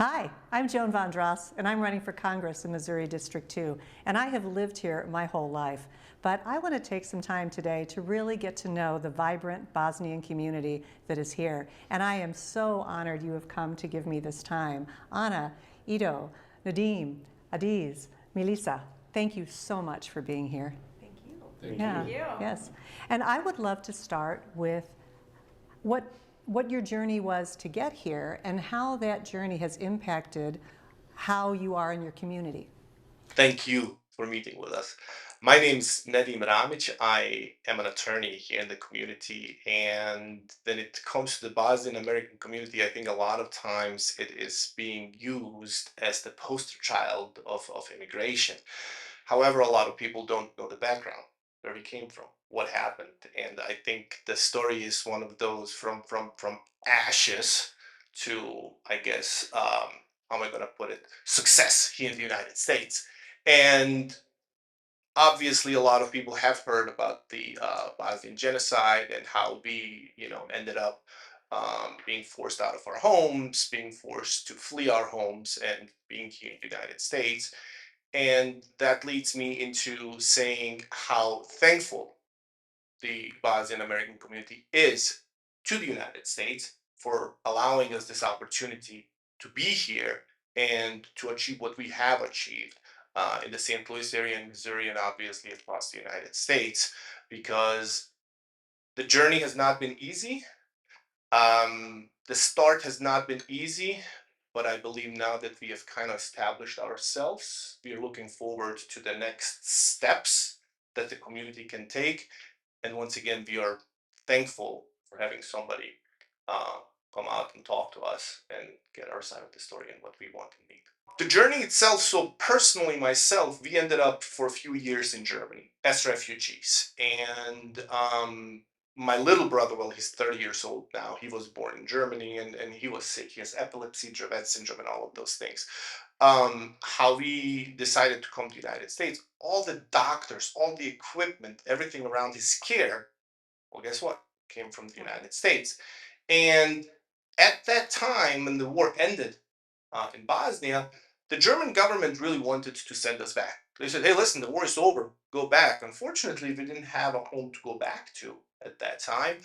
Hi, I'm Joan Vondras, and I'm running for Congress in Missouri District 2, and I have lived here my whole life. But I want to take some time today to really get to know the vibrant Bosnian community that is here. And I am so honored you have come to give me this time. Anna, Ido, Nadim, Adiz, Melissa, thank you so much for being here. Thank you. Thank you. Yes. And I would love to start with what your journey was to get here and how that journey has impacted how you are in your community. Thank you for meeting with us. My name's Nedim Ramic. I am an attorney here in the community. And when it comes to the Bosnian American community, I think a lot of times it is being used as the poster child of immigration. However, a lot of people don't know the background, where we came from, what happened. And I think the story is one of those from ashes to, I guess, how am I going to put it, success here in the United States. And obviously, a lot of people have heard about the Bosnian genocide and how we, ended up being forced out of our homes, being forced to flee our homes, and being here in the United States. And that leads me into saying how thankful the Bosnian American community is to the United States for allowing us this opportunity to be here and to achieve what we have achieved in the St. Louis area in Missouri and obviously across the United States, because the journey has not been easy. The start has not been easy, but I believe now that we have kind of established ourselves, we are looking forward to the next steps that the community can take. And once again, we are thankful for having somebody uh, come out and talk to us and get our side of the story and what we want and need. The journey itself, so personally myself, we ended up for a few years in Germany as refugees. And my little brother, well, he's 30 years old now. He was born in Germany and he was sick. He has epilepsy, Dravet syndrome, and all of those things. How we decided to come to the United States, all the doctors, all the equipment, everything around his care, well, guess what? Came from the United States. And at that time, when the war ended in Bosnia, the German government really wanted to send us back. They said, hey, listen, the war is over, go back. Unfortunately, we didn't have a home to go back to at that time.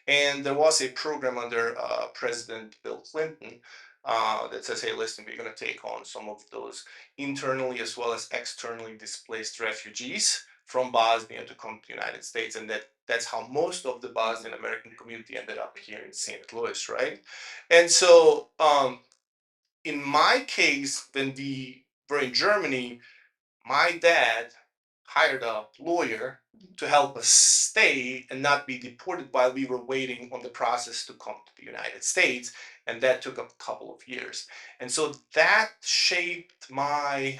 And there was a program under President Bill Clinton that says, hey, listen, we're going to take on some of those internally as well as externally displaced refugees from Bosnia to come to the United States. And that's how most of the Bosnian American community ended up here in St. Louis, right? And so in my case, when we were in Germany, my dad hired a lawyer to help us stay and not be deported while we were waiting on the process to come to the United States. And that took a couple of years. And so that shaped my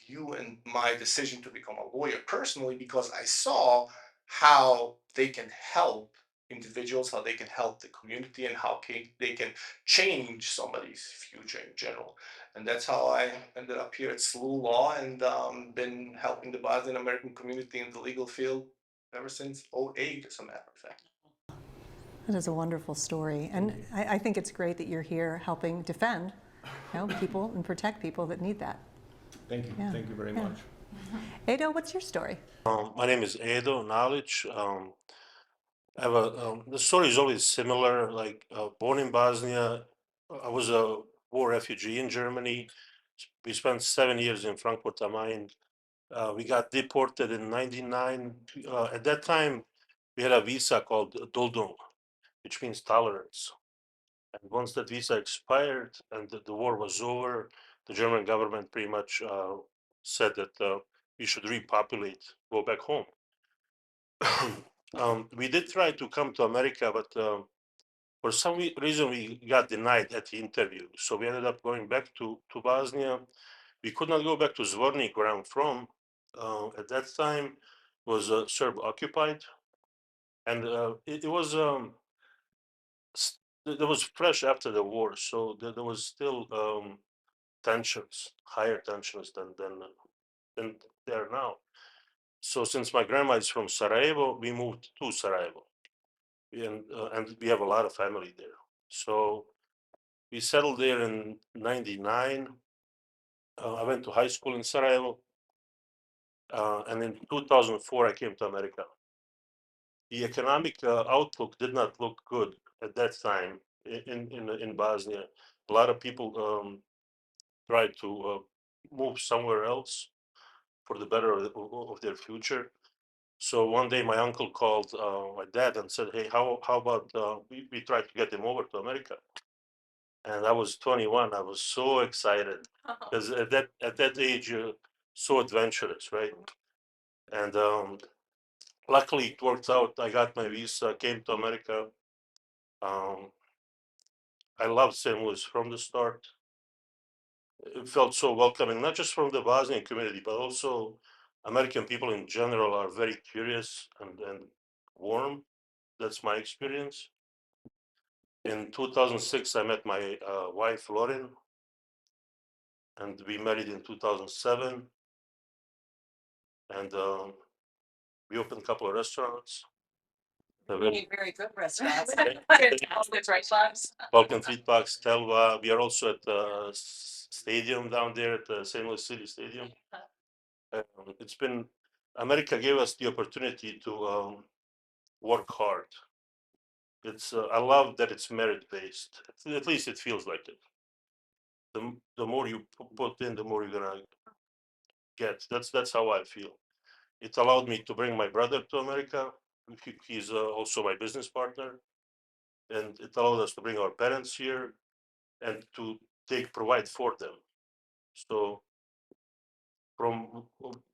view and my decision to become a lawyer personally, because I saw how they can help individuals, how they can help the community, and how they can change somebody's future in general. And that's how I ended up here at SLU Law and been helping the Bosnian American community in the legal field ever since '08, as a matter of fact. That is a wonderful story. And I think it's great that you're here helping defend people and protect people that need that. Thank you. Yeah. Thank you very Yeah. much. Edo, what's your story? My name is Edo Nalic. I have the story is always similar. Like born in Bosnia, I was a war refugee in Germany. We spent 7 years in Frankfurt am Main. We got deported in '99. At that time, we had a visa called Duldung, which means tolerance. And once that visa expired and the war was over, the German government pretty much said that we should repopulate, go back home. We did try to come to America, but for some reason we got denied at the interview. So we ended up going back to Bosnia. We could not go back to Zvornik, where I'm from. At that time, was Serb occupied, and it was that was fresh after the war, so there was still tensions, higher tensions than there now. So since my grandma is from Sarajevo, we moved to Sarajevo, and we have a lot of family there. So We settled there in '99. I went to high school in Sarajevo, and in 2004 I came to America. The economic outlook did not look good at that time in Bosnia. A lot of people tried to move somewhere else for the better of their future. So one day my uncle called my dad and said, "Hey, how about we try to get him over to America?" And I was 21. I was so excited because at that age you're so adventurous, right? And luckily it worked out. I got my visa, came to America. Um, I loved St. Louis from the start. It felt so welcoming, not just from the Bosnian community, but also American people in general are very curious and warm. That's my experience. In 2006, I met my wife, Lauren, and we married in 2007. And we opened a couple of restaurants. Very good restaurants. Balkan Street Parks, Telva. We are also at the stadium down there at the St. Louis City Stadium. It's been, America gave us the opportunity to work hard. I love that it's merit based. At least it feels like it. The more you put in, the more you're gonna get. That's how I feel. It allowed me to bring my brother to America. He's also my business partner, and it allowed us to bring our parents here and to provide for them. So from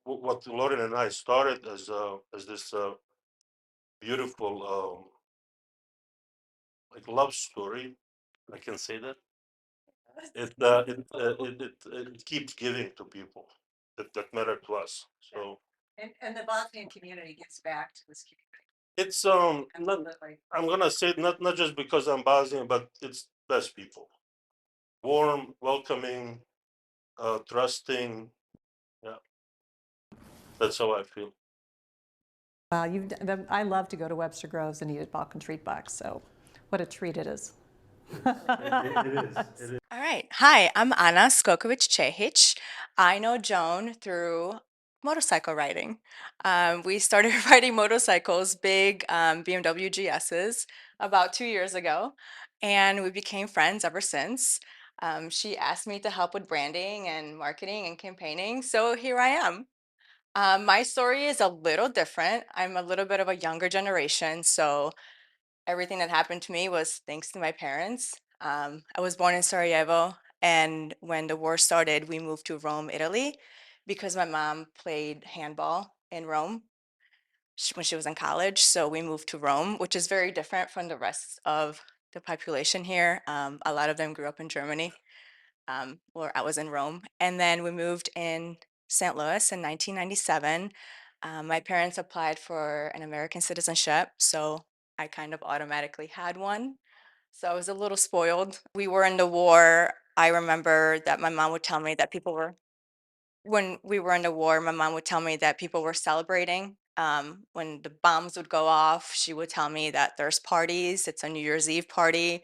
what Lauren and I started as this beautiful like love story, I can say that it keeps giving to people that matter to us. So And the Bosnian community gives back to this community. it's not, I'm gonna say it not just because I'm Bosnian, but it's best people, warm, welcoming, trusting. Yeah, that's how I feel. Wow, I love to go to Webster Groves and eat at Balkan Treat Box, so what a treat it is. All right. Hi, I'm Anna Skokovic Cehic. I know Joan through motorcycle riding. We started riding motorcycles, big BMW GSs, about 2 years ago, and we became friends ever since. She asked me to help with branding and marketing and campaigning, so here I am. My story is a little different. I'm a little bit of a younger generation, so everything that happened to me was thanks to my parents. I was born in Sarajevo, and when the war started, we moved to Rome, Italy, because my mom played handball in Rome when she was in college. So we moved to Rome, which is very different from the rest of the population here. A lot of them grew up in Germany, or I was in Rome. And then we moved in St. Louis in 1997. My parents applied for an American citizenship, so I kind of automatically had one. So I was a little spoiled. We were in the war. I remember that my mom would tell me that when we were in the war, my mom would tell me that people were celebrating. When the bombs would go off, she would tell me that there's parties. It's a New Year's Eve party.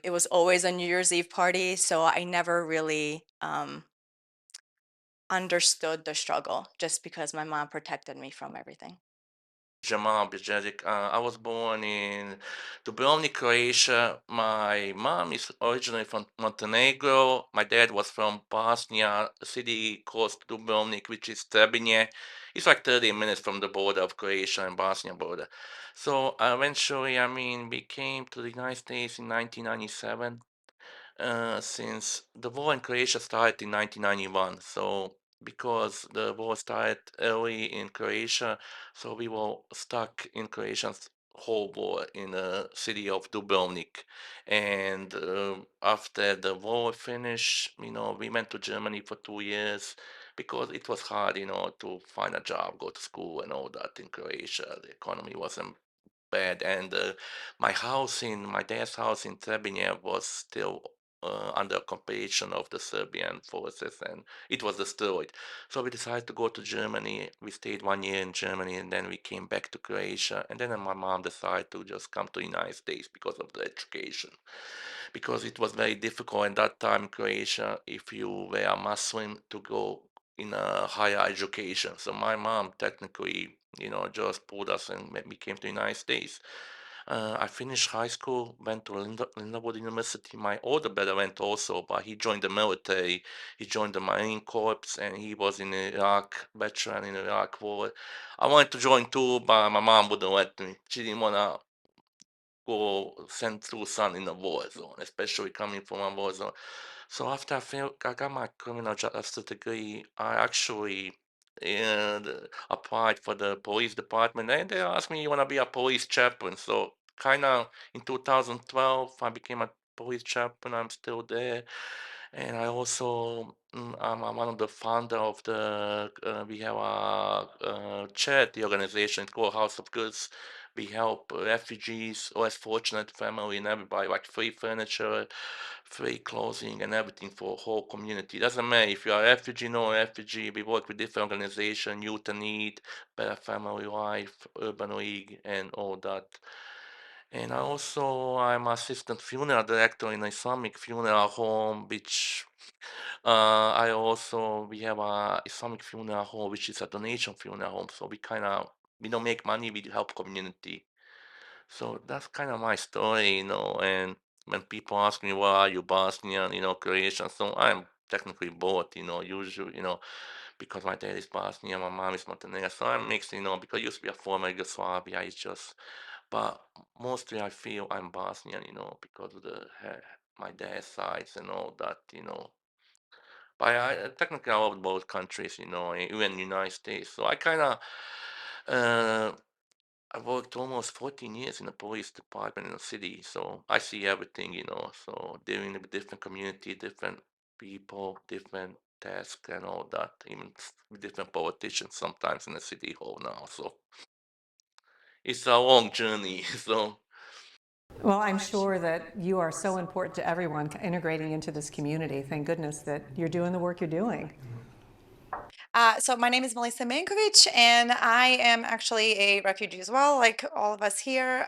It was always a New Year's Eve party, so I never really understood the struggle just because my mom protected me from everything. Jamal Bezjedic. I was born in Dubrovnik, Croatia. My mom is originally from Montenegro. My dad was from Bosnia, a city close to Dubrovnik, which is Trebinje. It's like 30 minutes from the border of Croatia and Bosnia border. So eventually, I mean, we came to the United States in 1997. Since the war in Croatia started in 1991. So because the war started early in Croatia, so we were stuck in Croatia's whole war in the city of Dubrovnik. And after the war finished, we went to Germany for 2 years because it was hard, to find a job, go to school, and all that in Croatia. The economy wasn't bad, and my dad's house in Trebinje was still under occupation of the Serbian forces, and it was destroyed. So we decided to go to Germany. We stayed 1 year in Germany, and then we came back to Croatia. And then my mom decided to just come to the United States because of the education. because it was very difficult at that time in Croatia if you were a Muslim to go in a higher education. So my mom technically, just pulled us and we came to the United States. I finished high school, went to Lindenwood University. My older brother went also, but he joined the military. He joined the Marine Corps, and he was in Iraq, veteran in Iraq War. I wanted to join too, but my mom wouldn't let me. She didn't want to go send through son in a war zone, especially coming from a war zone. So after I got my criminal justice degree, I actually applied for the police department, and they asked me, "You want to be a police chaplain?" So kind of in 2012, I became a police chaplain. I'm still there, and I also I'm one of the founder of the we have a charity organization called House of Goods. We help refugees, less fortunate family, and everybody like free furniture, free clothing, and everything for whole community. Doesn't matter if you're a refugee, no refugee. We work with different organizations, Youth in Need, Better Family Life, Urban League, and all that. And I'm assistant funeral director in Islamic funeral home, which we have a Islamic funeral home, which is a donation funeral home. So we don't make money, we help community. So that's kind of my story, and when people ask me, why are you Bosnian, Croatian? So I'm technically both, usually, because my dad is Bosnian, my mom is Montenegro. So I'm mixed, because I used to be a former Yugoslavia. It's just, but mostly I feel I'm Bosnian, because of my dad's sides and all that, But technically I love both countries, even United States. So uh, I worked almost 14 years in the police department in the city, so I see everything, So dealing with different community, different people, different tasks, and all that. Even with different politicians sometimes in the city hall now. So it's a long journey. So Well, I'm sure that you are so important to everyone integrating into this community. Thank goodness that you're doing the work you're doing. So my name is Melissa Mankovic, and I am actually a refugee as well, like all of us here.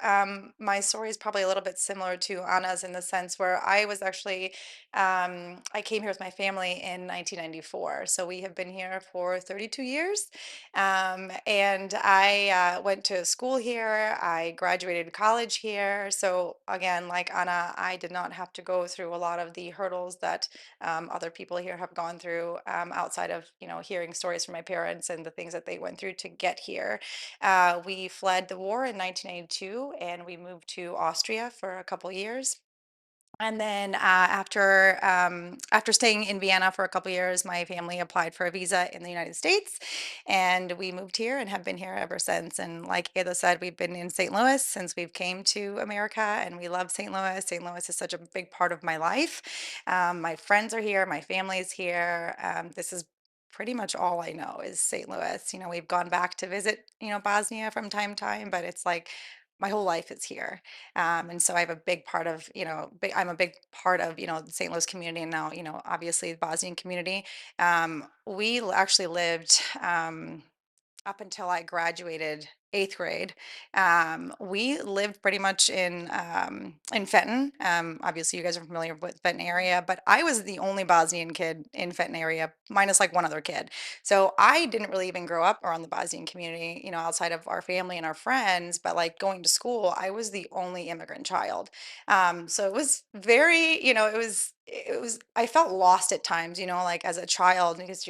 My story is probably a little bit similar to Anna's in the sense where I was actually, I came here with my family in 1994. So we have been here for 32 years. And I went to school here. I graduated college here. So again, like Anna, I did not have to go through a lot of the hurdles that other people here have gone through outside of hearing stories from my parents and the things that they went through to get here. We fled the war in 1992 and we moved to Austria for a couple years. And then after staying in Vienna for a couple years, my family applied for a visa in the United States, and we moved here and have been here ever since. And like Ada said, we've been in St. Louis since we've came to America, and we love St. Louis. St. Louis is such a big part of my life. My friends are here, my family is here. This is pretty much all I know is St. Louis. We've gone back to visit, Bosnia from time to time, but it's like my whole life is here. And so I have a big part of, I'm a big part of, the St. Louis community and now, obviously the Bosnian community. Actually lived up until I graduated eighth grade. We lived pretty much in Fenton. Obviously, you guys are familiar with Fenton area, but I was the only Bosnian kid in Fenton area, minus like one other kid. So I didn't really even grow up around the Bosnian community, outside of our family and our friends. But like going to school, I was the only immigrant child. So it was very, I felt lost at times, like as a child because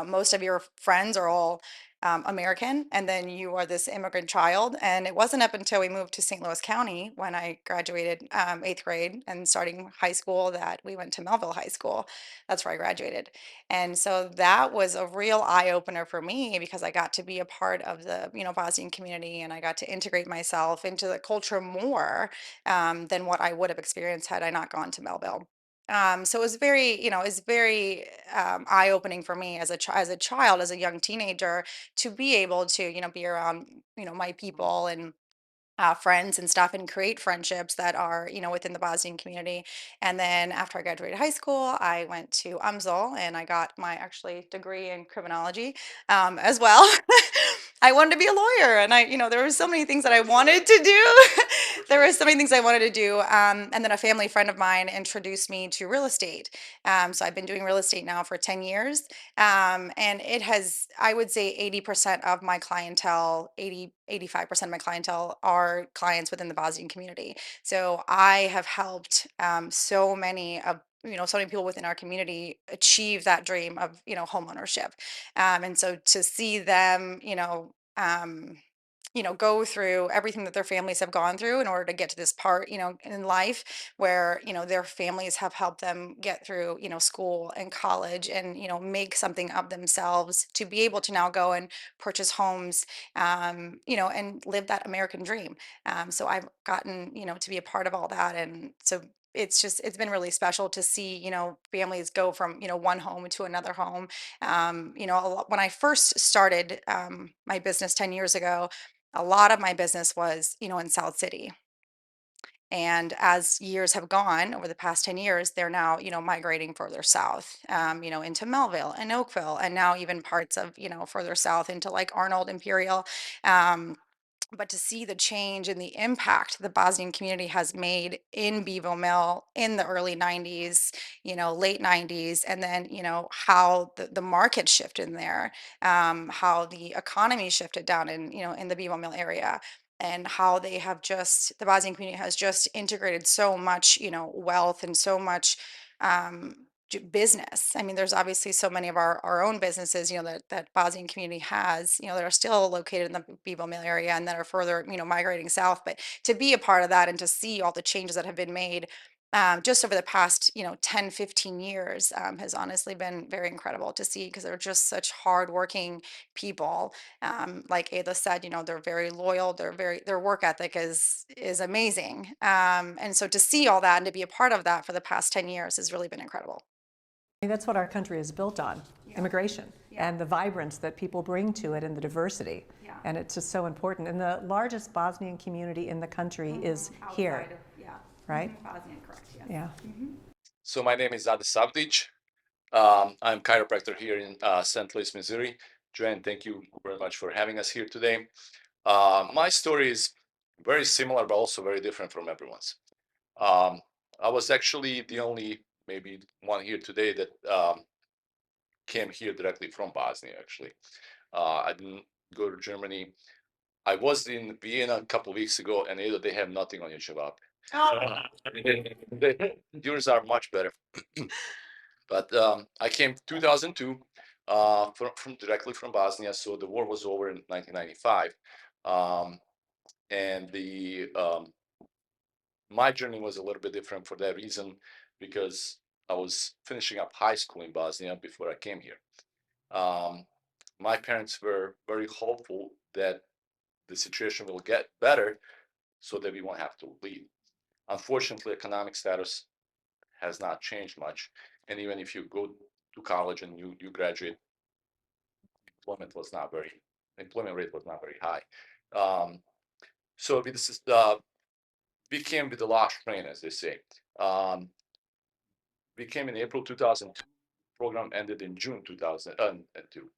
most of your friends are all American, and then you are this immigrant child. And it wasn't up until we moved to St. Louis County when I graduated eighth grade and starting high school that we went to Melville High School. That's where I graduated. And so that was a real eye opener for me because I got to be a part of the, Bosnian community and I got to integrate myself into the culture more than what I would have experienced had I not gone to Melville. So it was very, eye-opening for me as as a child, as a young teenager, to be able to, be around, my people friends and stuff and create friendships that are, within the Bosnian community. And then after I graduated high school, I went to UMSL and I got my actually degree in criminology as well. I wanted to be a lawyer, and there were so many things that I wanted to do. There were so many things I wanted to do. And then a family friend of mine introduced me to real estate. So I've been doing real estate now for 10 years. And it has, I would say 80% of my clientele, 85% of my clientele are clients within the Bosnian community. So I have helped so many people within our community achieve that dream of, home ownership. And so to see them, go through everything that their families have gone through in order to get to this part, in life where, their families have helped them get through, school and college and, make something of themselves to be able to now go and purchase homes, and live that American dream. So I've gotten, to be a part of all that. And so it's been really special to see, families go from, one home to another home. When I first started my business 10 years ago, a lot of my business was, in South City. And as years have gone over the past 10 years, they're now, migrating further south, into Melville and Oakville, and now even parts of, further south into like Arnold, Imperial. Um, but to see the change and the impact the Bosnian community has made in Bevo Mill in the early 90s, late 90s, and then, how the market shifted in there, how the economy shifted down in, in the Bevo Mill area, and how the Bosnian community has just integrated so much, wealth and so much business. I mean, there's obviously so many of our own businesses, that Bosnian community has, that are still located in the Bevo Mill area and that are further, migrating south. But to be a part of that and to see all the changes that have been made just over the past, 10, 15 years has honestly been very incredible to see because they're just such hardworking people. Like Ada said, they're very loyal. Their work ethic is amazing. And so to see all that and to be a part of that for the past 10 years has really been incredible. That's what our country is built on, immigration, and the vibrance that people bring to it and the diversity. And it's just so important. And the largest Bosnian community in the country is here, right? Bosnian, correct, yes. Yeah. So my name is Ade Savdic. I'm chiropractor here in St. Louis, Missouri. Joanne, thank you very much for having us here today. My story is very similar, but also very different from everyone's. I was actually the only, maybe one here today that came here directly from Bosnia, actually. I didn't go to Germany. I was in Vienna a couple of weeks ago, and they have nothing on your Shabab. Yours are much better. But I came 2002 from directly from Bosnia, so the war was over in 1995, and my journey was a little bit different for that reason because I was finishing up high school in Bosnia before I came here. My parents were very hopeful that the situation will get better so that we won't have to leave. Unfortunately, economic status has not changed much, and even if you go to college and you graduate, employment rate was not very high. So this is we came with the last train, as they say. We came in April 2002. Program ended in June 2002.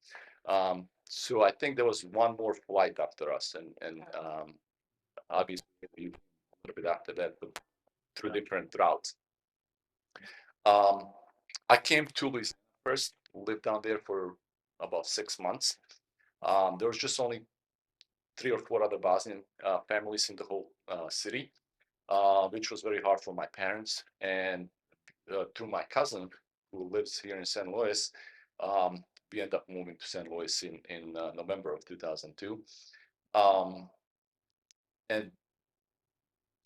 So I think there was one more flight after us, and obviously a little bit after that, but through different routes. I came to Louisiana first, lived down there for about 6 months. There was just only 3 or 4 other Bosnian families in the whole city, which was very hard for my parents. And through my cousin who lives here in St. Louis, we ended up moving to St. Louis in November of 2002. And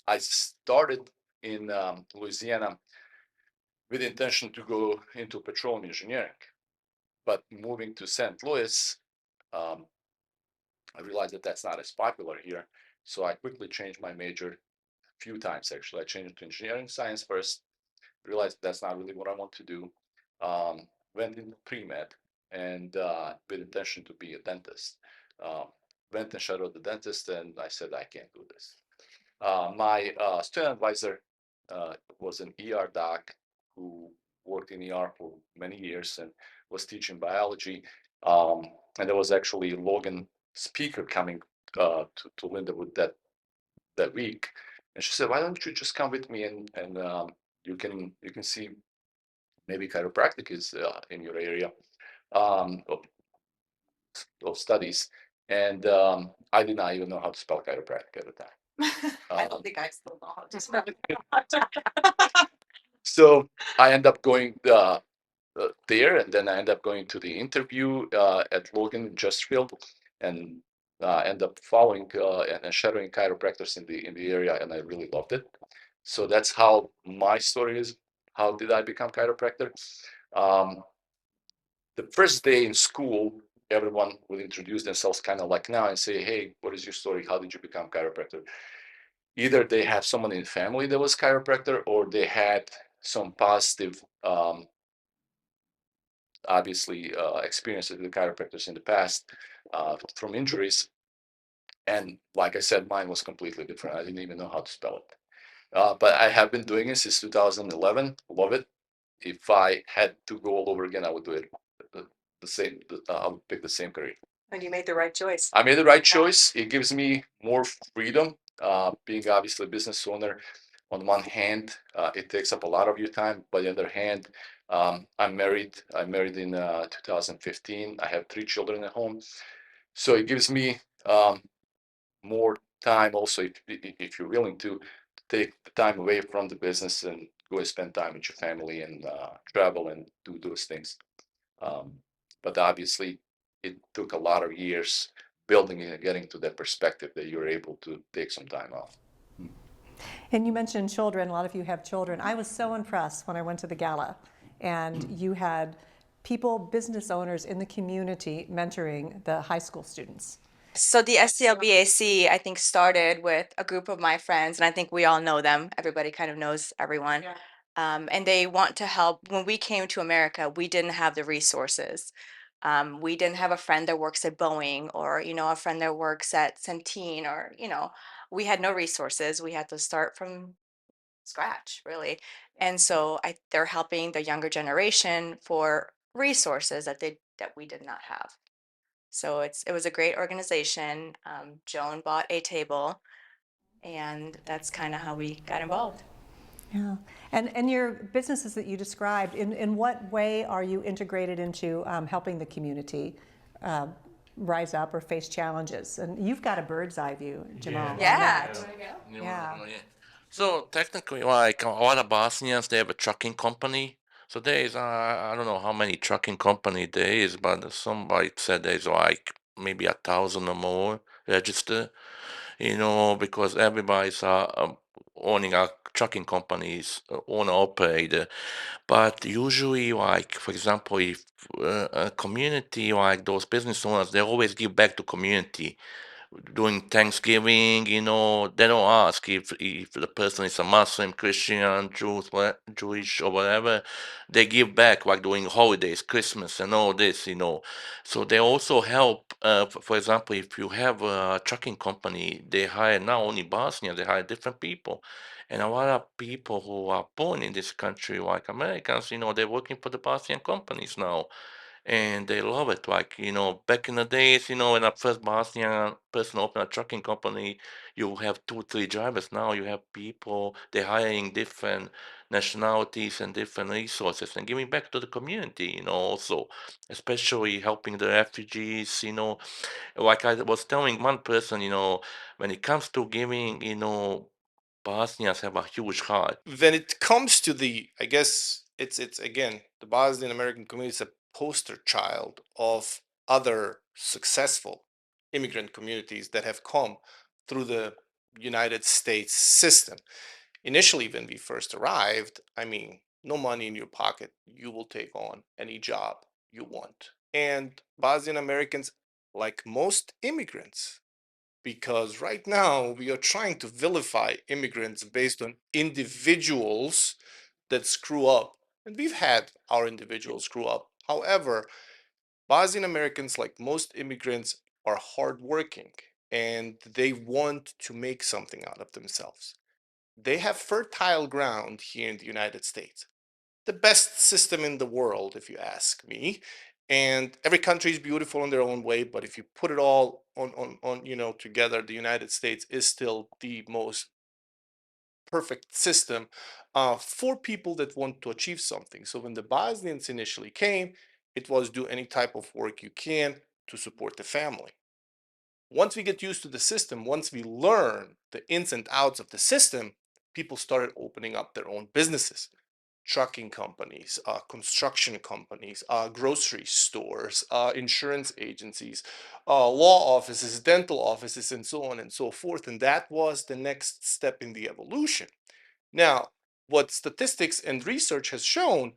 I started in Louisiana with the intention to go into petroleum engineering. But moving to St. Louis, I realized that that's not as popular here. So I quickly changed my major a few times, actually. I changed to engineering science first, realized that's not really what I want to do. Went into pre-med and with intention to be a dentist. Went and shadowed the dentist and I said, I can't do this. My student advisor was an ER doc who worked in ER for many years and was teaching biology. And there was actually Logan speaker coming to Lindenwood that week, and she said, "Why don't you just come with me and you can see maybe chiropractic is in your area of studies." And I did not even know how to spell chiropractic at the time. I don't think I still know how to spell it. So I end up going there, and then I end up going to the interview at Logan in Chesterfield, and end up following and shadowing chiropractors in the area, and I really loved it. So that's how my story is. How did I become chiropractor? Um, the first day in school, everyone would introduce themselves kind of like now and say, "Hey, what is your story? How did you become chiropractor?" Either they have someone in the family that was chiropractor, or they had some positive obviously experiences with chiropractors in the past from injuries. And like I said, mine was completely different. I didn't even know how to spell it. But I have been doing it since 2011. Love it. If I had to go all over again, I would do it the same. I would pick the same career. And you made the right choice. I made the right choice. It gives me more freedom. Being obviously a business owner, on one hand, it takes up a lot of your time. But on the other hand, I'm married. I married in 2015. I have 3 children at home, so it gives me more time. Also, if you're willing to take the time away from the business and go and spend time with your family and travel and do those things. Um, but obviously, it took a lot of years building and getting to that perspective that you're able to take some time off. And you mentioned children. A lot of you have children. I was so impressed when I went to the gala, and you had people, business owners in the community mentoring the high school students. So the SCLBAC, I think, started with a group of my friends, and I think we all know them. Everybody kind of knows everyone. Yeah. And they want to help. When we came to America, we didn't have the resources. We didn't have a friend that works at Boeing, or, a friend that works at Centene, or, we had no resources. We had to start from scratch, really. And so they're helping the younger generation for resources that we did not have. So it was a great organization. Joan bought a table, and that's kind of how we got involved. Yeah. And your businesses that you described, in what way are you integrated into helping the community rise up or face challenges? And you've got a bird's eye view, Jamal. on Yeah. that. You Yeah. wanna- yeah. So technically, like a lot of Bosnians, they have a trucking company. So there is, I don't know how many trucking company there is, but somebody said there's like maybe 1,000 or more registered. Because everybody's owning a trucking companies, owner operator. But usually, like for example, if a community like those business owners, they always give back to community during Thanksgiving, they don't ask if the person is a Muslim, Christian, Jewish or whatever. They give back like during holidays, Christmas and all this. So they also help. For example, if you have a trucking company, they hire not only Bosnians, they hire different people. And a lot of people who are born in this country, like Americans, they're working for the Bosnian companies now and they love it. Like, back in the days, when a first Bosnian person opened a trucking company, you have 2, 3 drivers. Now you have people, they're hiring different nationalities and different resources and giving back to the community, also, especially helping the refugees, like I was telling one person, when it comes to giving, Bosnians have a huge heart. When it comes to I guess it's again, the Bosnian American community is a poster child of other successful immigrant communities that have come through the United States system. Initially, when we first arrived, I mean, no money in your pocket, you will take on any job you want. And Bosnian Americans, like most immigrants, because right now we are trying to vilify immigrants based on individuals that screw up. And we've had our individuals screw up. However, Bosnian Americans, like most immigrants, are hardworking and they want to make something out of themselves. They have fertile ground here in the United States, the best system in the world, if you ask me. And every country is beautiful in their own way, but if you put it all on together, the United States is still the most perfect system for people that want to achieve something. So when the Bosnians initially came, it was do any type of work you can to support the family. Once we get used to the system, once we learn the ins and outs of the system, people started opening up their own businesses. Trucking companies, construction companies, grocery stores, insurance agencies, law offices, dental offices, and so on and so forth. And that was the next step in the evolution. Now, what statistics and research has shown,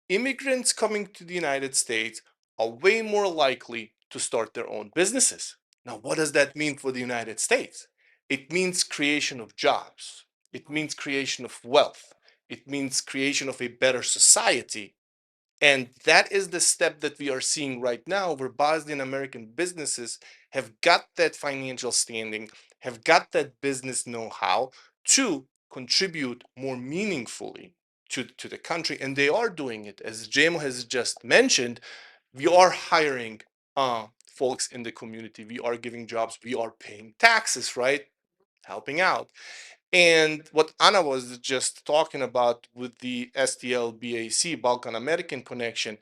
immigrants coming to the United States are way more likely to start their own businesses. Now, what does that mean for the United States? It means creation of jobs. It means creation of wealth. It means creation of a better society. And that is the step that we are seeing right now, where Bosnian American businesses have got that financial standing, have got that business know-how to contribute more meaningfully to the country. And they are doing it. As Jamo has just mentioned, we are hiring folks in the community. We are giving jobs. We are paying taxes, right? Helping out. And what Anna was just talking about with the STL-BAC, Balkan American Connection,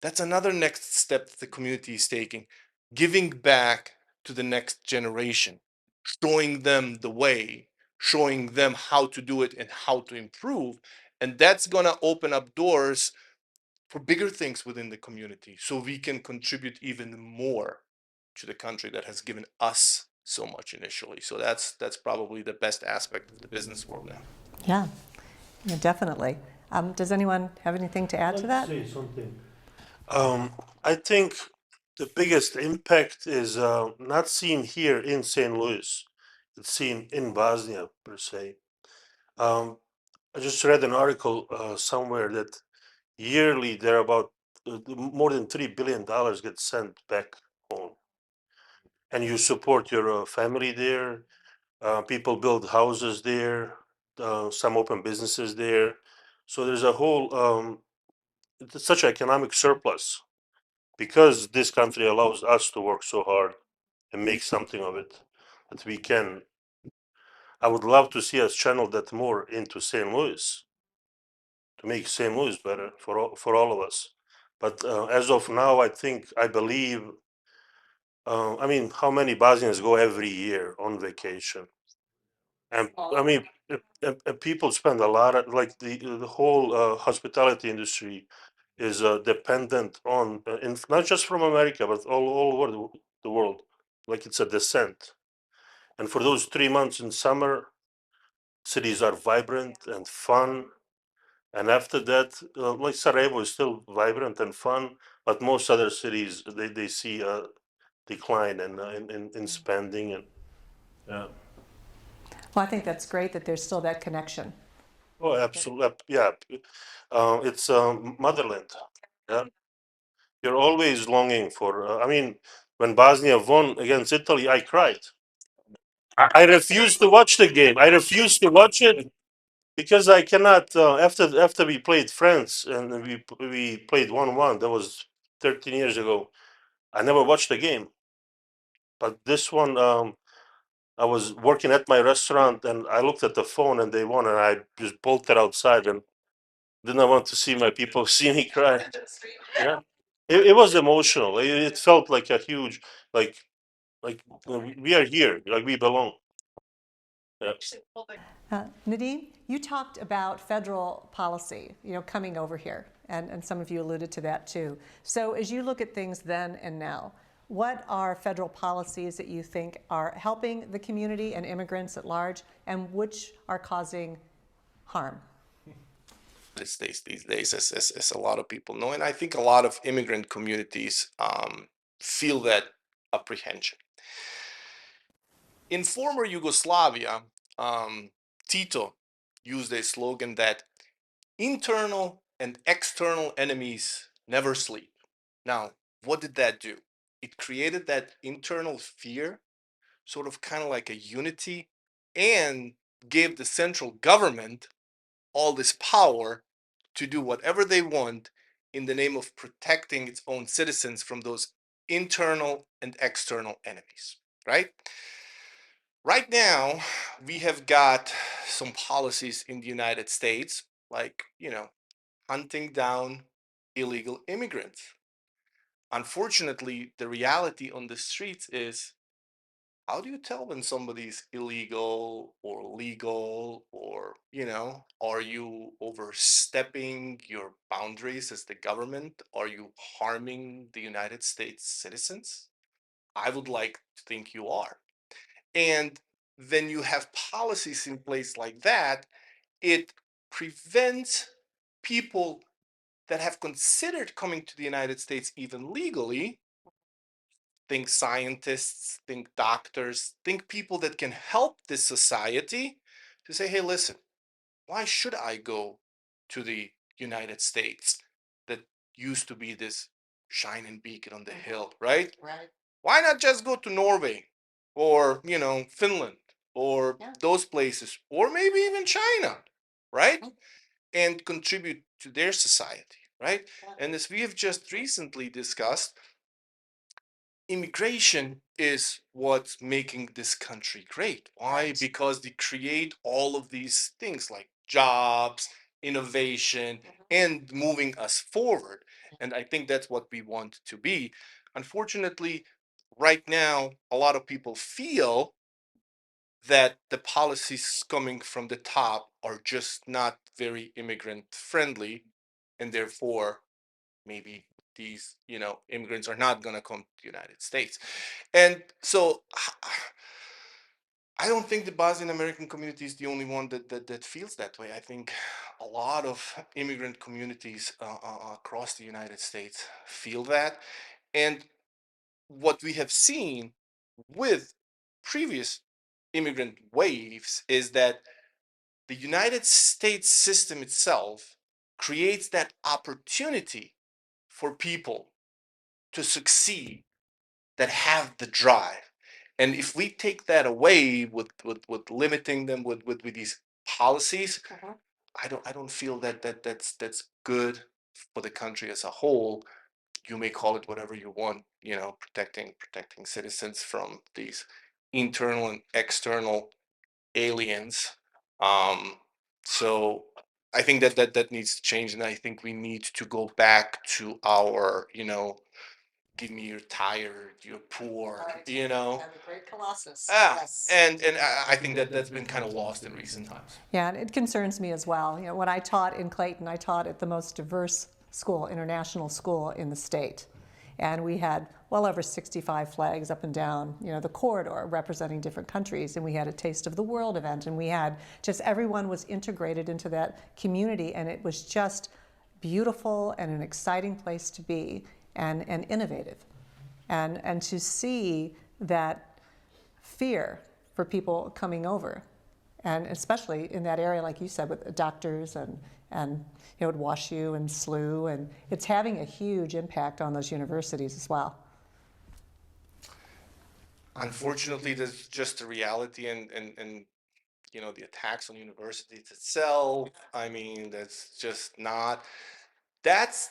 that's another next step that the community is taking, giving back to the next generation, showing them the way, showing them how to do it and how to improve. And that's going to open up doors for bigger things within the community so we can contribute even more to the country that has given us so much initially. So that's probably the best aspect of the business world now. Yeah, yeah, definitely. Does anyone have anything to add I'd to like that? to say something. I think the biggest impact is not seen here in St. Louis. It's seen in Bosnia per se. I just read an article somewhere that yearly there are about more than $3 billion get sent back home, and you support your family there. People build houses there. Some open businesses there. So there's a whole it's such an economic surplus because this country allows us to work so hard and make something of it that we can. I would love to see us channel that more into St. Louis to make St. Louis better for all of us. But as of now, I believe. I mean, how many Bosnians go every year on vacation? And I mean, people spend a lot of like the whole hospitality industry is dependent on not just from America but all over the world. Like it's a descent. And for those 3 months in summer, cities are vibrant and fun. And after that, like Sarajevo is still vibrant and fun, but most other cities they see a decline in spending and yeah. Well, I think that's great that there's still that connection. Oh, absolutely. Yeah. It's motherland. Yeah. You're always longing for. I mean, when Bosnia won against Italy, I cried. I refused to watch the game. I refused to watch it because I cannot. After we played France and we played 1-1. That was 13 years ago. I never watched the game. But this one, I was working at my restaurant and I looked at the phone and they won and I just bolted outside and didn't want to see my people see me cry. Yeah, it was emotional. It felt like a huge, like, we are here, like we belong. Yeah. Nadine, you talked about federal policy, coming over here, and some of you alluded to that too. So as you look at things then and now, what are federal policies that you think are helping the community and immigrants at large, and which are causing harm? United States these days, as a lot of people know, and I think a lot of immigrant communities feel that apprehension. In former Yugoslavia, Tito used a slogan that internal and external enemies never sleep. Now, what did that do? It created that internal fear sort of kind of like a unity and give the central government all this power to do whatever they want in the name of protecting its own citizens from those internal and external enemies, right? Right now, we have got some policies in the United States, like, hunting down illegal immigrants. Unfortunately, the reality on the streets is, how do you tell when somebody's illegal or legal, or, are you overstepping your boundaries as the government? Are you harming the United States citizens? I would like to think you are. And when you have policies in place like that, it prevents people that have considered coming to the United States even legally, think scientists, think doctors, think people that can help this society, to say, hey, listen, why should I go to the United States that used to be this shining beacon on the hill, right? Right. Why not just go to Norway or, Finland or those places, or maybe even China, right? And contribute to their society, right? And as we have just recently discussed, immigration is what's making this country great. Why? Right. Because they create all of these things like jobs, innovation, and moving us forward. And I think that's what we want to be. Unfortunately, right now, a lot of people feel that the policies coming from the top are just not very immigrant friendly, and therefore maybe these immigrants are not going to come to the United States. And so I don't think the Bosnian American community is the only one that feels that way. I think a lot of immigrant communities across the United States feel that. And what we have seen with previous immigrant waves is that the United States system itself creates that opportunity for people to succeed that have the drive. And if we take that away with limiting them with these policies, I don't feel that's good for the country as a whole. You may call it whatever you want, protecting citizens from these internal and external aliens. Um, so I think that needs to change, and I think we need to go back to our, give me you're tired, you're poor, Right. And the great Colossus. Yes. and I think that's been kind of lost in recent times. Yeah, and it concerns me as well. When I taught in Clayton, I taught at the most diverse school, international school in the state. And we had well over 65 flags up and down, the corridor representing different countries. And we had a Taste of the World event, and we had just everyone was integrated into that community, and it was just beautiful and an exciting place to be, and innovative. And to see that fear for people coming over, and especially in that area, like you said, with doctors and would WashU and SLU, and it's having a huge impact on those universities as well. Unfortunately, that's just the reality, and the attacks on universities itself. I mean, that's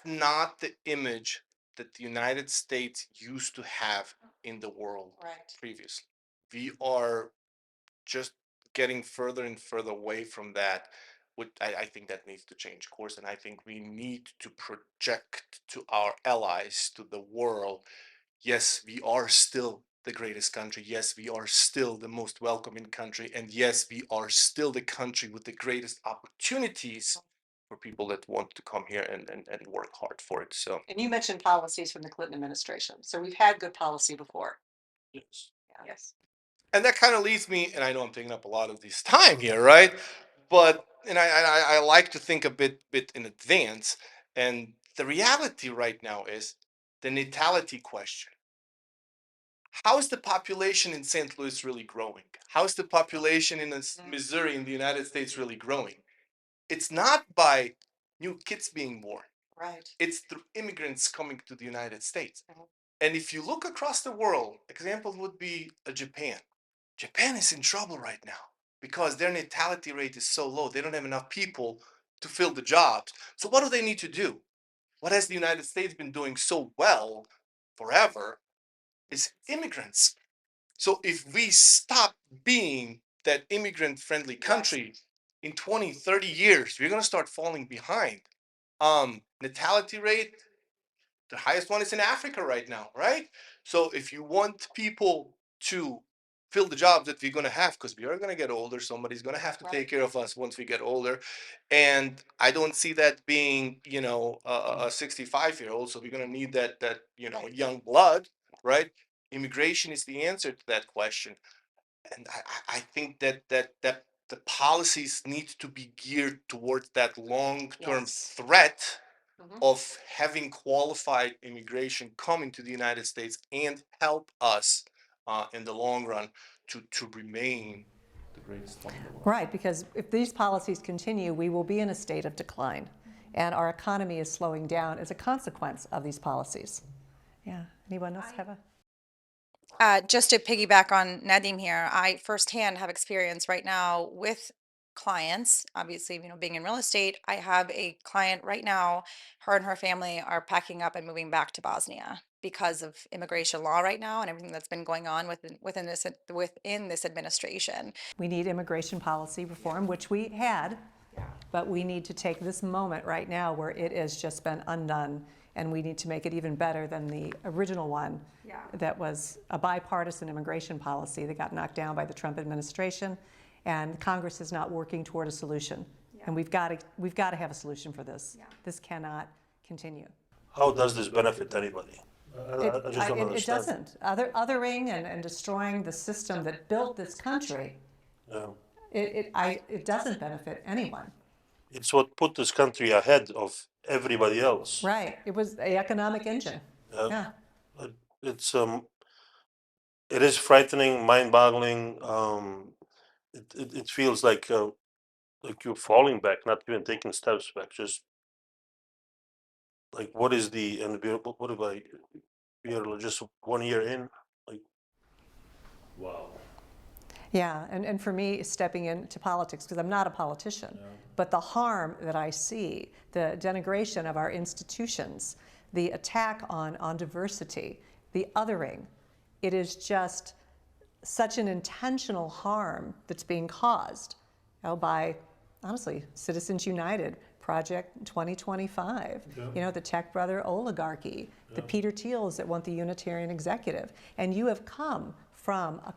not the image that the United States used to have in the world previously. We are just getting further and further away from that. I think that needs to change course, and I think we need to project to our allies, to the world, yes, we are still the greatest country. Yes, we are still the most welcoming country. And yes, we are still the country with the greatest opportunities for people that want to come here and work hard for it. So, And you mentioned policies from the Clinton administration. So we've had good policy before. yes. Yes. And that kind of leads me, and I know I'm taking up a lot of this time here, right? But, and I like to think a bit in advance. And the reality right now is the natality question. How is the population in St. Louis really growing? How is the population in Missouri in the United States really growing? It's not by new kids being born. Right. It's through immigrants coming to the United States. And if you look across the world, example would be Japan. Japan is in trouble right now because their natality rate is so low. They don't have enough people to fill the jobs. So what do they need to do? What has the United States been doing so well forever is immigrants. So if we stop being that immigrant friendly country in 20, 30 years, we're going to start falling behind. Natality rate, the highest one is in Africa right now, right? So if you want people to fill the jobs that we're going to have, because we are going to get older, somebody's going to have to take care of us once we get older. And I don't see that being, a 65-year-old. So we're going to need that young blood, right? Immigration is the answer to that question. And I think that the policies need to be geared towards that long-term threat of having qualified immigration come into the United States and help us in the long run to remain the greatest one in the world. Right, because if these policies continue, we will be in a state of decline, and our economy is slowing down as a consequence of these policies. Yeah, anyone else have a? Just to piggyback on Nadim here, I firsthand have experience right now with clients. Obviously, being in real estate, I have a client right now. Her and her family are packing up and moving back to Bosnia because of immigration law right now and everything that's been going on within this administration. We need immigration policy reform, which we had, but we need to take this moment right now where it has just been undone, and we need to make it even better than the original one that was a bipartisan immigration policy that got knocked down by the Trump administration, and Congress is not working toward a solution. And we've got to have a solution for this. This cannot continue. How does this benefit anybody? I just don't It understand. doesn't. Othering and destroying the system that built this country, it doesn't benefit anyone. It's what put this country ahead of everybody else. Right. It was the economic engine. Yeah. It's it is frightening, mind-boggling. It feels like you're falling back, not even taking steps back. Just like what is the and what if we're just 1 year in? Like, wow. Yeah, and for me, stepping into politics, because I'm not a politician, but the harm that I see, the denigration of our institutions, the attack on diversity, the othering, it is just such an intentional harm that's being caused by, honestly, Citizens United, Project 2025, the tech brother oligarchy, the Peter Thiels that want the Unitarian executive. And you have come from a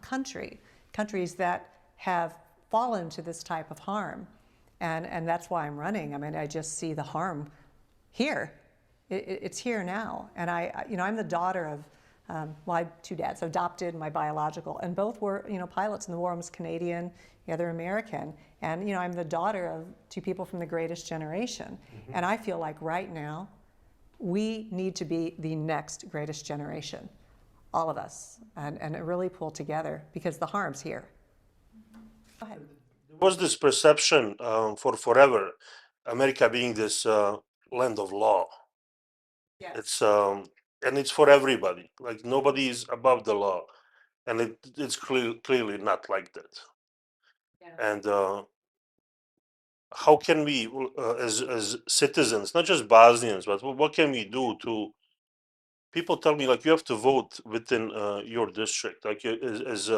countries that have fallen to this type of harm. And that's why I'm running. I mean, I just see the harm here. It's here now. And I'm the daughter of, I have two dads, adopted, my biological, and both were, pilots in the war. One was Canadian, the other American. And, I'm the daughter of two people from the greatest generation. And I feel like right now, we need to be the next greatest generation, all of us, and really pull together because the harm's here. Go ahead. There was this perception for forever, America being this land of law. Yes. It's and it's for everybody. Like nobody is above the law, and it's clearly not like that. And how can we, as citizens, not just Bosnians, but what can we do to? People tell me like you have to vote within your district, like as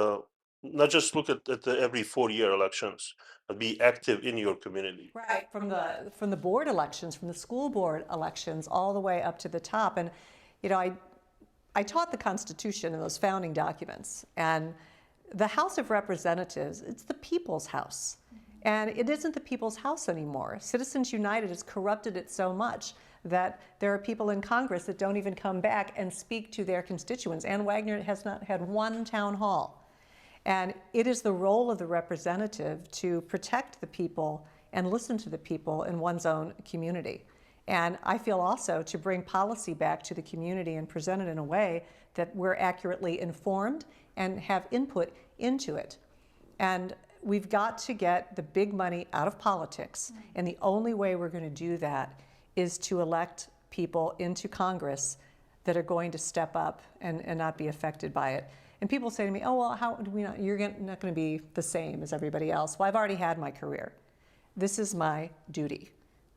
not just look at the every 4-year elections, but be active in your community. Right, from the board elections, from the school board elections, all the way up to the top. And I taught the Constitution and those founding documents, and the House of Representatives, it's the people's house. And it isn't the people's house anymore. Citizens United has corrupted it so much that there are people in Congress that don't even come back and speak to their constituents. Ann Wagner has not had one town hall. And it is the role of the representative to protect the people and listen to the people in one's own community. And I feel also to bring policy back to the community and present it in a way that we're accurately informed and have input into it. And we've got to get the big money out of politics. And the only way we're going to do that is to elect people into Congress that are going to step up and not be affected by it. And people say to me, oh, well, how do we not, you're not going to be the same as everybody else. Well, I've already had my career. This is my duty.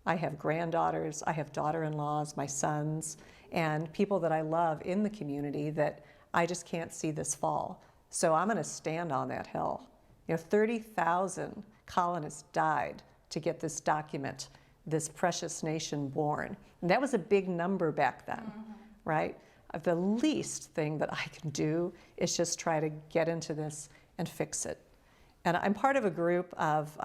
I have granddaughters, I have daughter-in-laws, my sons, and people that I love in the community that I just can't see this fall. So I'm going to stand on that hill. 30,000 colonists died to get this document, this precious nation born. And that was a big number back then, right? The least thing that I can do is just try to get into this and fix it. And I'm part of a group of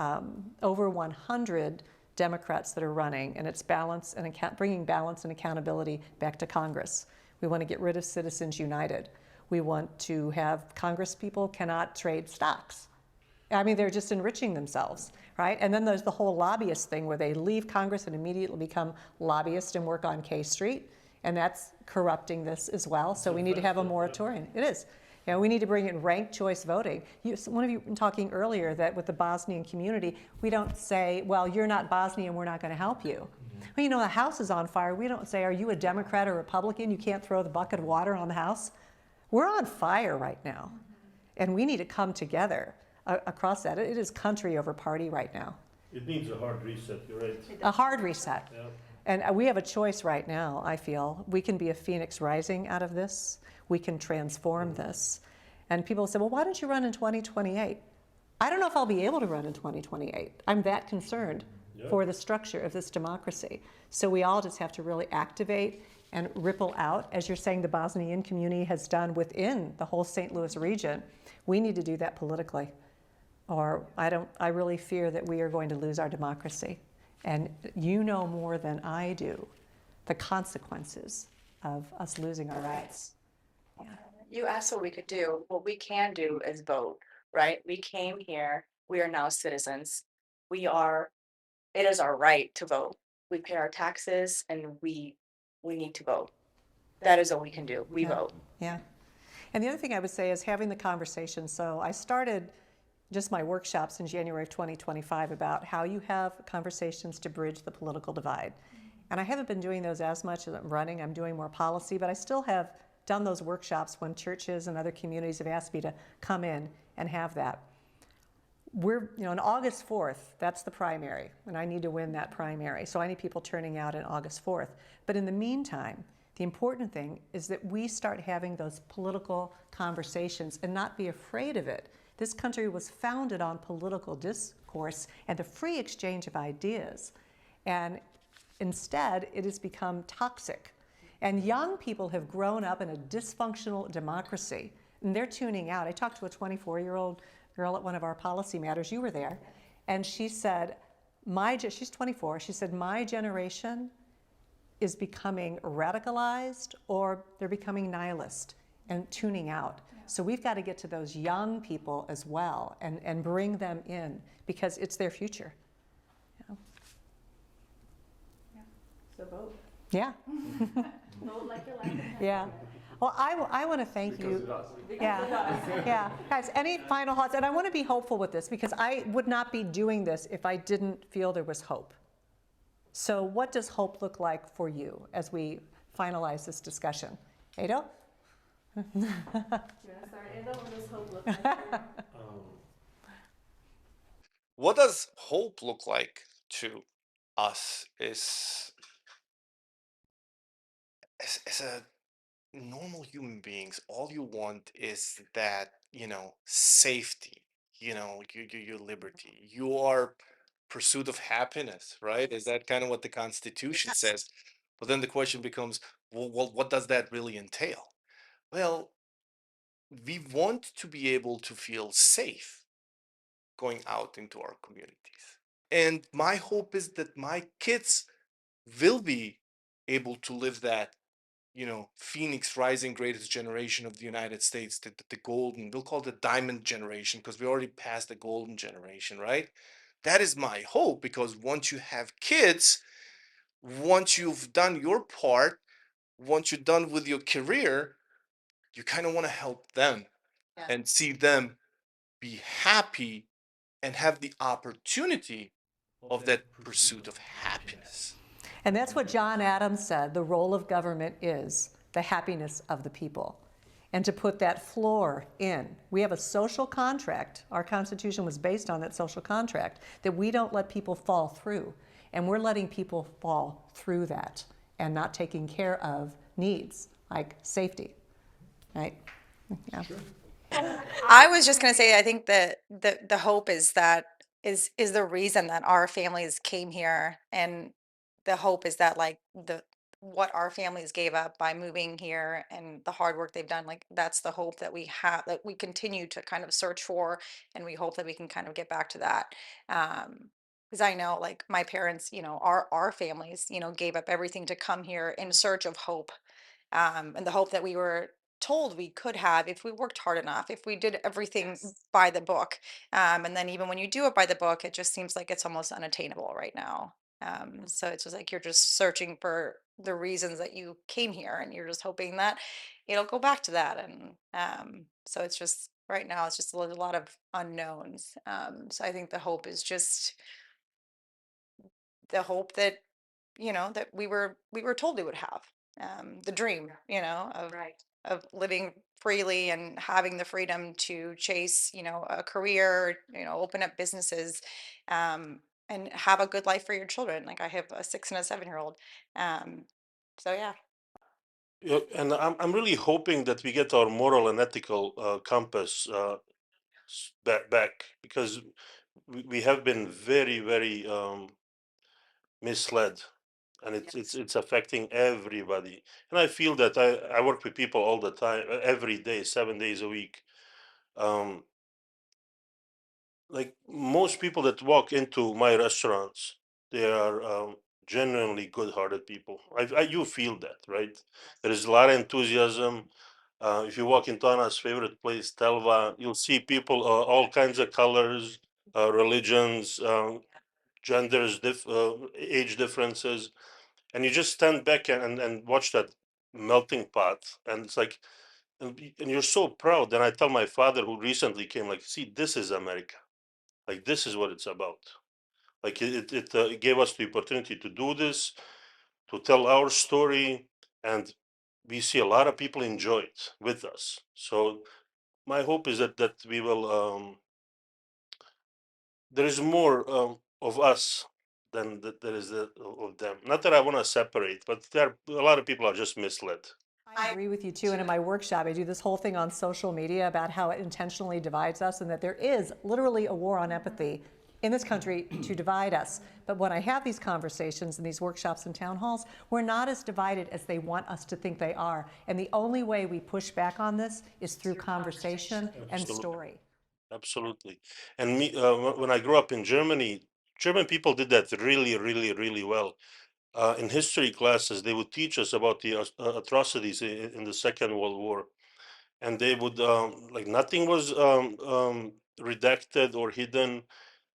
over 100 Democrats that are running, and it's bringing balance and accountability back to Congress. We want to get rid of Citizens United. We want to have Congress people cannot trade stocks. I mean, they're just enriching themselves, right? And then there's the whole lobbyist thing where they leave Congress and immediately become lobbyists and work on K Street, and that's corrupting this as well. So we need to have a moratorium. It is. We need to bring in ranked choice voting. One of you were talking earlier that with the Bosnian community, we don't say, well, you're not Bosnian, we're not going to help you. Well, the house is on fire. We don't say, are you a Democrat or Republican? You can't throw the bucket of water on the house. We're on fire right now. And we need to come together across that. It is country over party right now. It needs a hard reset, you're right. A hard reset. Yeah. And we have a choice right now, I feel. We can be a phoenix rising out of this. We can transform this. And people say, well, why don't you run in 2028? I don't know if I'll be able to run in 2028. I'm that concerned for the structure of this democracy. So we all just have to really activate and ripple out, as you're saying the Bosnian community has done within the whole St. Louis region. We need to do that politically. Or I really fear that we are going to lose our democracy. And you know more than I do the consequences of us losing our rights. Yeah. You asked what we could do. What we can do is vote, right? We came here. We are now citizens. It is our right to vote. We pay our taxes and we need to vote. That is what we can do. We vote. Yeah. And the other thing I would say is having the conversation. So I started just my workshops in January of 2025 about how you have conversations to bridge the political divide. And I haven't been doing those as much as I'm running. I'm doing more policy, but I still have done those workshops when churches and other communities have asked me to come in and have that. We're, on August 4th, that's the primary, and I need to win that primary. So I need people turning out on August 4th. But in the meantime, the important thing is that we start having those political conversations and not be afraid of it. This country was founded on political discourse and the free exchange of ideas. And instead, it has become toxic. And young people have grown up in a dysfunctional democracy, and they're tuning out. I talked to a 24-year-old girl at one of our policy matters. You were there. And she said, she's 24. She said, my generation is becoming radicalized or they're becoming nihilist and tuning out. So we've got to get to those young people as well and bring them in because it's their future. So vote. Yeah. Vote like your life. Yeah. Well, I want to thank you. Yeah. Guys, any final thoughts? And I want to be hopeful with this because I would not be doing this if I didn't feel there was hope. So what does hope look like for you as we finalize this discussion? Ado? Ado, what does hope look like? What does hope look like to us is as a normal human beings, all you want is that, safety, your liberty, your pursuit of happiness, right? Is that kind of what the Constitution says? But then the question becomes, well, what does that really entail? Well, we want to be able to feel safe going out into our communities. And my hope is that my kids will be able to live that, Phoenix rising greatest generation of the United States, the golden, we'll call it the diamond generation because we already passed the golden generation, right? That is my hope because once you have kids, once you've done your part, once you're done with your career, you kind of want to help them and see them be happy and have the opportunity of that pursuit of happiness. And that's what John Adams said, the role of government is the happiness of the people. and to put that floor in. We have a social contract. Our Constitution was based on that social contract that we don't let people fall through. And we're letting people fall through that and not taking care of needs like safety, right? Yeah. Sure. I was just going to say, I think that the hope is that is the reason that our families came here, and the hope is that like the what our families gave up by moving here and the hard work they've done, like that's the hope that we have, that we continue to kind of search for, and we hope that we can kind of get back to that. Because I know, like my parents, our families, gave up everything to come here in search of hope, and the hope that we were told we could have if we worked hard enough, if we did everything by the book. And then even when you do it by the book, it just seems like it's almost unattainable right now. So it's just like you're just searching for the reasons that you came here, and you're just hoping that it'll go back to that. And so it's just right now, it's just a lot of unknowns. So I think the hope is just the hope that that we were told we would have, the dream, of living freely and having the freedom to chase, a career, open up businesses, and have a good life for your children. Like I have a 6 and a 7-year-old. So yeah. Yeah, and I'm really hoping that we get our moral and ethical compass back, because we have been very, very misled, and it's affecting everybody. And I feel that I work with people all the time, every day, 7 days a week. Um, like most people that walk into my restaurants, they are genuinely good-hearted people. You feel that, right? There is a lot of enthusiasm. If you walk into Anna's favorite place, Telva, you'll see people all kinds of colors, religions, genders, age differences, and you just stand back and watch that melting pot, and it's like, and you're so proud. And I tell my father, who recently came, like, see, this is America. Like, this is what it's about. Like it gave us the opportunity to do this, to tell our story, and we see a lot of people enjoy it with us. So my hope is that we will there is more of us than that there is of them. Not that I want to separate, but there are, a lot of people are just misled. I agree with you too. And in my workshop, I do this whole thing on social media about how it intentionally divides us, and that there is literally a war on empathy in this country to divide us. But when I have these conversations in these workshops and town halls, we're not as divided as they want us to think they are. And the only way we push back on this is through conversation and Absolutely. story. Absolutely. And me, when I grew up in Germany, German people did that really, really, really well. In history classes, they would teach us about the atrocities in the Second World War, and they would like nothing was redacted or hidden.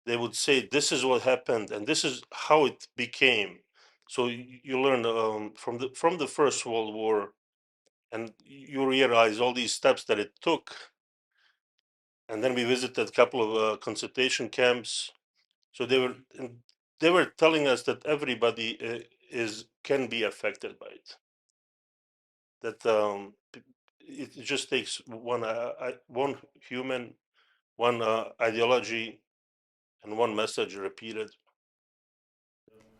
They would say, "This is what happened, and this is how it became." So you learn from the First World War, and you realize all these steps that it took. And then we visited a couple of concentration camps. So they were telling us that everybody is can be affected by it. That it just takes one human, one ideology, and one message repeated.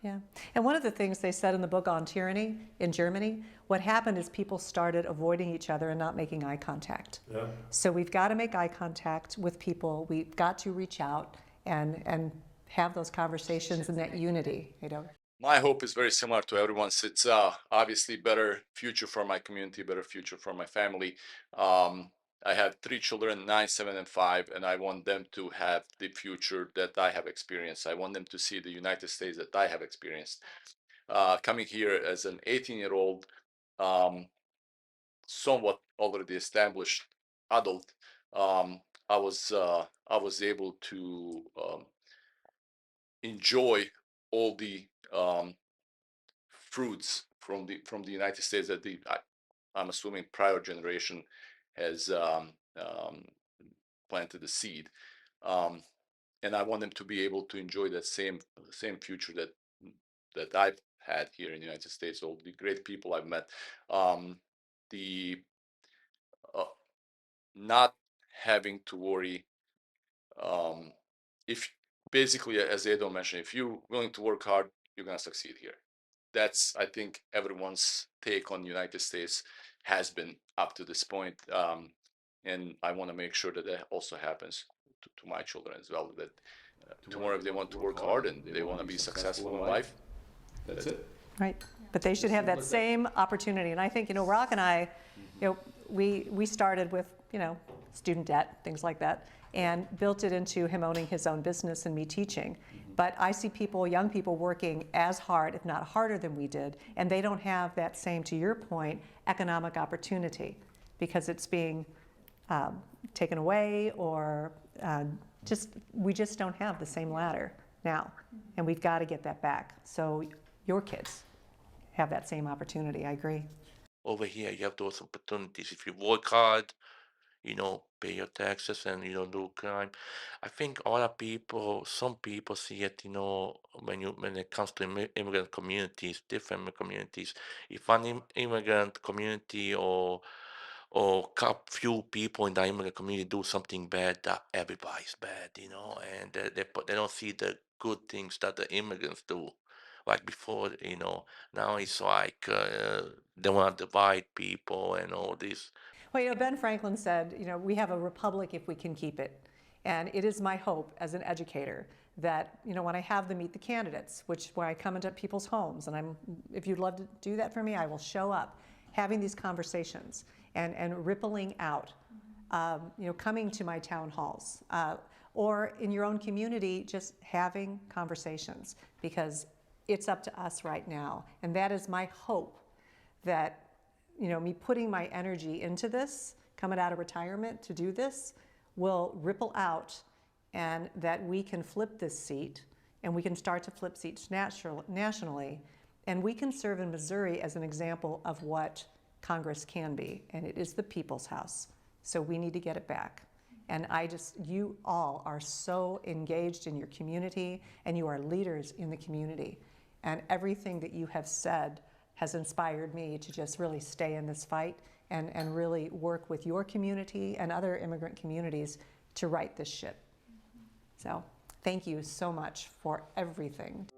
Yeah. And one of the things they said in the book on tyranny in Germany, what happened is people started avoiding each other and not making eye contact. Yeah. So we've got to make eye contact with people. We've got to reach out and have those conversations and that unity, My hope is very similar to everyone's. It's obviously better future for my community, better future for my family. I have 3 children, 9, 7, and 5, and I want them to have the future that I have experienced. I want them to see the United States that I have experienced. Coming here as an 18-year-old, somewhat already established adult, I was able to enjoy all the fruits from the United States that I'm assuming prior generation has planted the seed, um, and I want them to be able to enjoy that same future that I've had here in the United States. All the great people I've met, the not having to worry. If basically, as Edo mentioned, if you're willing to work hard, you're gonna succeed here. That's, I think, everyone's take on the United States has been up to this point, and I want to make sure that that also happens to my children as well. That tomorrow, if they want to work hard and they want to be successful in life, that's it. Right, but they should have that same opportunity. And I think, Rock and I, we started with, student debt, things like that, and built it into him owning his own business and me teaching. But I see people, young people, working as hard, if not harder than we did, and they don't have that same, to your point, economic opportunity because it's being taken away or we just don't have the same ladder now, and we've got to get that back. So your kids have that same opportunity. I agree. Over here, you have those opportunities. If you work hard, pay your taxes and you don't do crime. I think some people see it, when it comes to immigrant communities, different communities. If an immigrant community or few people in the immigrant community do something bad, that everybody's bad, and they don't see the good things that the immigrants do. Like before, now it's like they want to divide people and all this. Well, Ben Franklin said, we have a republic if we can keep it. And it is my hope as an educator that, when I have them meet the candidates, when I come into people's homes, and if you'd love to do that for me, I will show up, having these conversations and rippling out, coming to my town halls, or in your own community, just having conversations, because it's up to us right now. And that is my hope that me putting my energy into this, coming out of retirement to do this, will ripple out, and that we can flip this seat, and we can start to flip seats nationally, and we can serve in Missouri as an example of what Congress can be, and it is the people's house. So we need to get it back. And you all are so engaged in your community, and you are leaders in the community. And everything that you have said has inspired me to just really stay in this fight and really work with your community and other immigrant communities to right this ship. So thank you so much for everything.